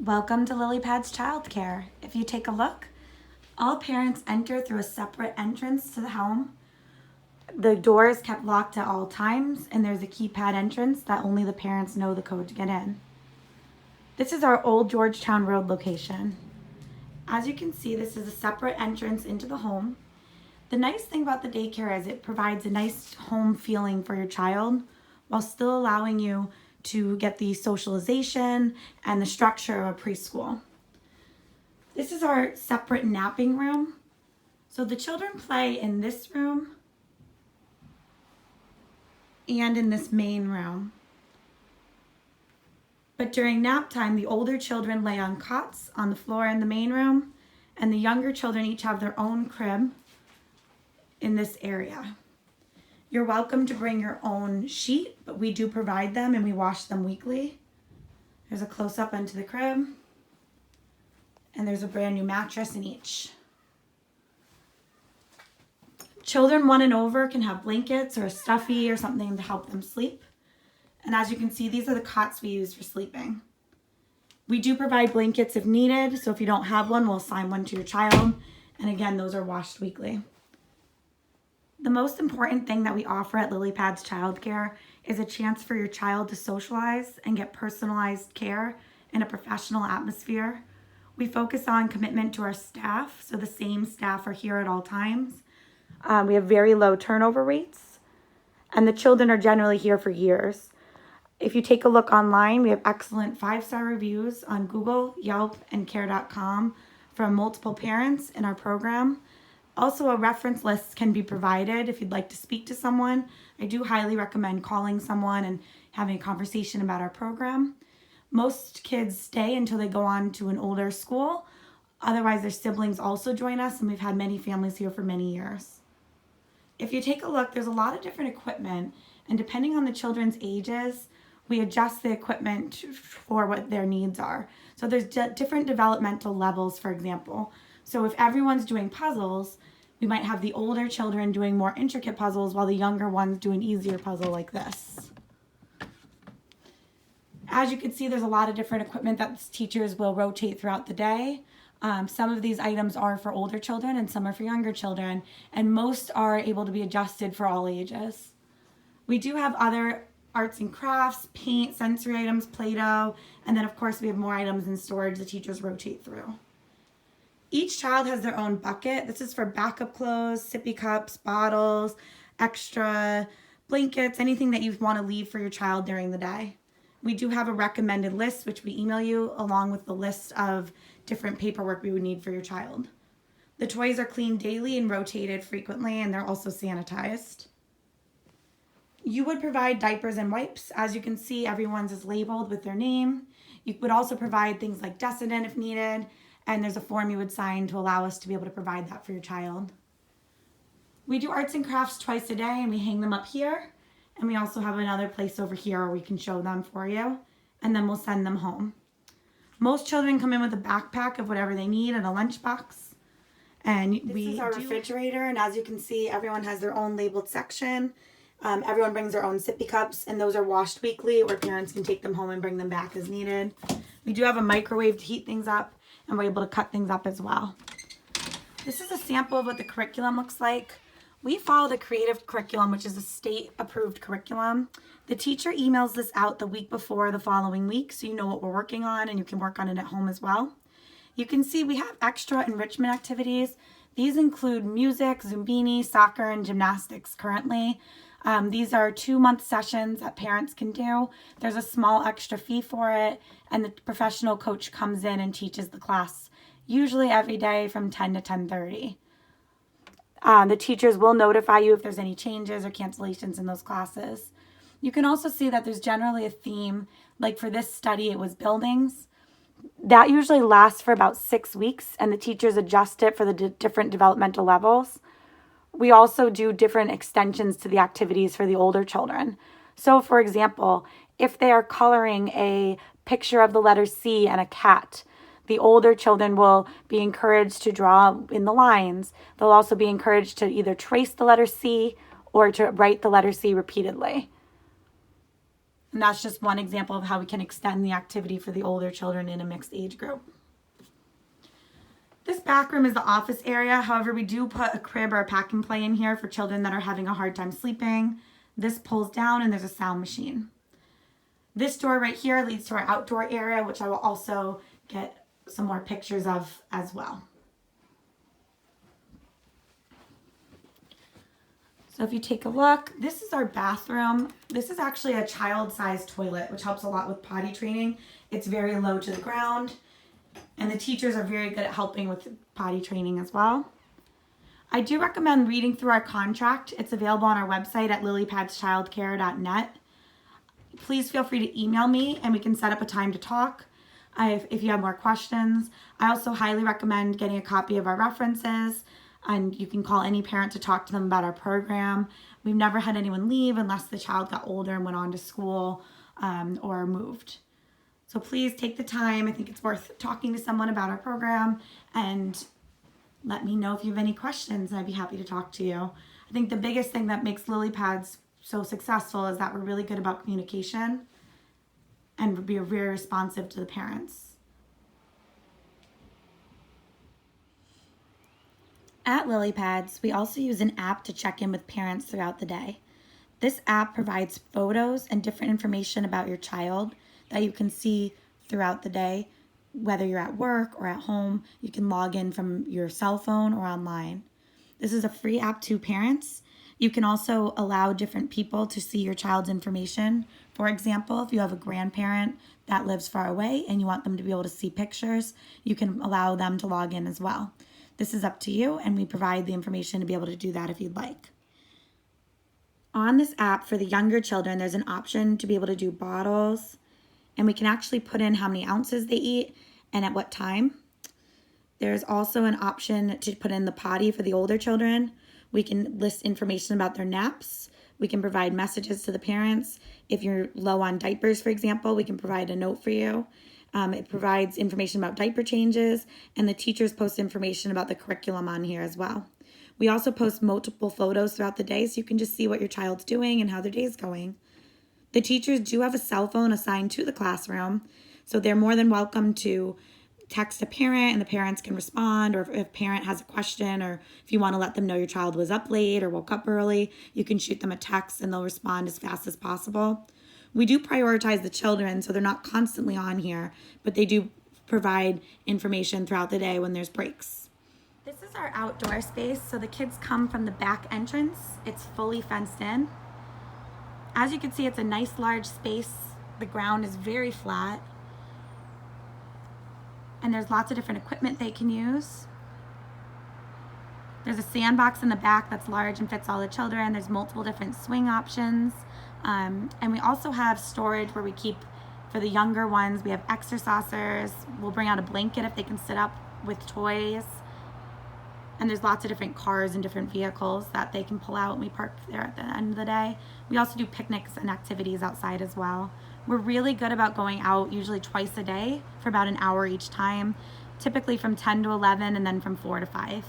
Welcome to LilyPad's Childcare. If you take a look, all parents enter through a separate entrance to the home. The door is kept locked at all times, and there's a keypad entrance that only the parents know the code to get in. This is our old Georgetown Road location. As you can see, this is a separate entrance into the home. The nice thing about the daycare is it provides a nice home feeling for your child while still allowing you to get the socialization and the structure of a preschool. This is our separate napping room. So the children play in this room and in this main room. But during nap time, the older children lay on cots on the floor in the main room, and the younger children each have their own crib in this area. You're welcome to bring your own sheet, but we do provide them and we wash them weekly. There's a close-up into the crib, and there's a brand new mattress in each. Children 1 and over can have blankets or a stuffy or something to help them sleep. And as you can see, these are the cots we use for sleeping. We do provide blankets if needed, so if you don't have one, we'll assign one to your child. And again, those are washed weekly. The most important thing that we offer at LilyPad's Childcare is a chance for your child to socialize and get personalized care in a professional atmosphere. We focus on commitment to our staff, so the same staff are here at all times. We have very low turnover rates, and the children are generally here for years. If you take a look online, we have excellent 5-star reviews on Google, Yelp, and care.com from multiple parents in our program. Also, a reference list can be provided if you'd like to speak to someone. I do highly recommend calling someone and having a conversation about our program. Most kids stay until they go on to an older school. Otherwise, their siblings also join us, and we've had many families here for many years. If you take a look, there's a lot of different equipment, and depending on the children's ages, we adjust the equipment for what their needs are. So there's different developmental levels, for example. So if everyone's doing puzzles, we might have the older children doing more intricate puzzles while the younger ones do an easier puzzle like this. As you can see, there's a lot of different equipment that teachers will rotate throughout the day. Some of these items are for older children and some are for younger children, and most are able to be adjusted for all ages. We do have other arts and crafts, paint, sensory items, Play-Doh, and then of course we have more items in storage the teachers rotate through. Each child has their own bucket. This is for backup clothes, sippy cups, bottles, extra blankets, anything that you want to leave for your child during the day. We do have a recommended list, which we email you along with the list of different paperwork we would need for your child. The toys are cleaned daily and rotated frequently, and they're also sanitized. You would provide diapers and wipes. As you can see, everyone's is labeled with their name. You would also provide things like Decedent if needed, and there's a form you would sign to allow us to be able to provide that for your child. We do arts and crafts twice a day, and we hang them up here. And we also have another place over here where we can show them for you, and then we'll send them home. Most children come in with a backpack of whatever they need and a lunchbox. And this is our refrigerator, and as you can see, everyone has their own labeled section. Everyone brings their own sippy cups, and those are washed weekly, or parents can take them home and bring them back as needed. We do have a microwave to heat things up, and we're able to cut things up as well. This is a sample of what the curriculum looks like. We follow the creative curriculum, which is a state-approved curriculum. The teacher emails this out the week before the following week, so you know what we're working on, and you can work on it at home as well. You can see we have extra enrichment activities. These include music, Zumbini, soccer, and gymnastics currently. These are 2-month sessions that parents can do. There's a small extra fee for it, and the professional coach comes in and teaches the class, usually every day from 10 to 10:30. The teachers will notify you if there's any changes or cancellations in those classes. You can also see that there's generally a theme, like for this study, it was buildings. That usually lasts for about 6 weeks, and the teachers adjust it for the different developmental levels. We also do different extensions to the activities for the older children. So, for example, if they are coloring a picture of the letter C and a cat, the older children will be encouraged to draw in the lines. They'll also be encouraged to either trace the letter C or to write the letter C repeatedly. And that's just one example of how we can extend the activity for the older children in a mixed age group. This back room is the office area. However, we do put a crib or a pack and play in here for children that are having a hard time sleeping. This pulls down and there's a sound machine. This door right here leads to our outdoor area, which I will also get some more pictures of as well. So if you take a look, this is our bathroom. This is actually a child-sized toilet, which helps a lot with potty training. It's very low to the ground, and the teachers are very good at helping with potty training as well. I do recommend reading through our contract. It's available on our website at lilypadschildcare.net. Please feel free to email me and we can set up a time to talk if you have more questions. I also highly recommend getting a copy of our references, and you can call any parent to talk to them about our program. We've never had anyone leave unless the child got older and went on to school or moved. So please take the time. I think it's worth talking to someone about our program, and let me know if you have any questions. I'd be happy to talk to you. I think the biggest thing that makes Lily Pads so successful is that we're really good about communication and be very responsive to the parents. At Lily Pads, we also use an app to check in with parents throughout the day. This app provides photos and different information about your child that you can see throughout the day. Whether you're at work or at home, you can log in from your cell phone or online. This is a free app to parents. You can also allow different people to see your child's information. For example, if you have a grandparent that lives far away and you want them to be able to see pictures, you can allow them to log in as well. This is up to you, and we provide the information to be able to do that if you'd like. On this app for the younger children, there's an option to be able to do bottles, and we can actually put in how many ounces they eat and at what time. There's also an option to put in the potty for the older children. We can list information about their naps. We can provide messages to the parents. If you're low on diapers, for example, we can provide a note for you. It provides information about diaper changes, and the teachers post information about the curriculum on here as well. We also post multiple photos throughout the day, so you can just see what your child's doing and how their day's going. The teachers do have a cell phone assigned to the classroom, so they're more than welcome to text a parent and the parents can respond, or if a parent has a question, or if you want to let them know your child was up late or woke up early, you can shoot them a text and they'll respond as fast as possible. We do prioritize the children, so they're not constantly on here, but they do provide information throughout the day when there's breaks. This is our outdoor space, so the kids come from the back entrance. It's fully fenced in. As you can see, it's a nice large space. The ground is very flat. And there's lots of different equipment they can use. There's a sandbox in the back that's large and fits all the children. There's multiple different swing options. And we also have storage where we keep, for the younger ones, we have exercisers. We'll bring out a blanket if they can sit up with toys. And there's lots of different cars and different vehicles that they can pull out and we park there at the end of the day. We also do picnics and activities outside as well. We're really good about going out usually twice a day for about an hour each time, typically from 10 to 11 and then from 4 to 5.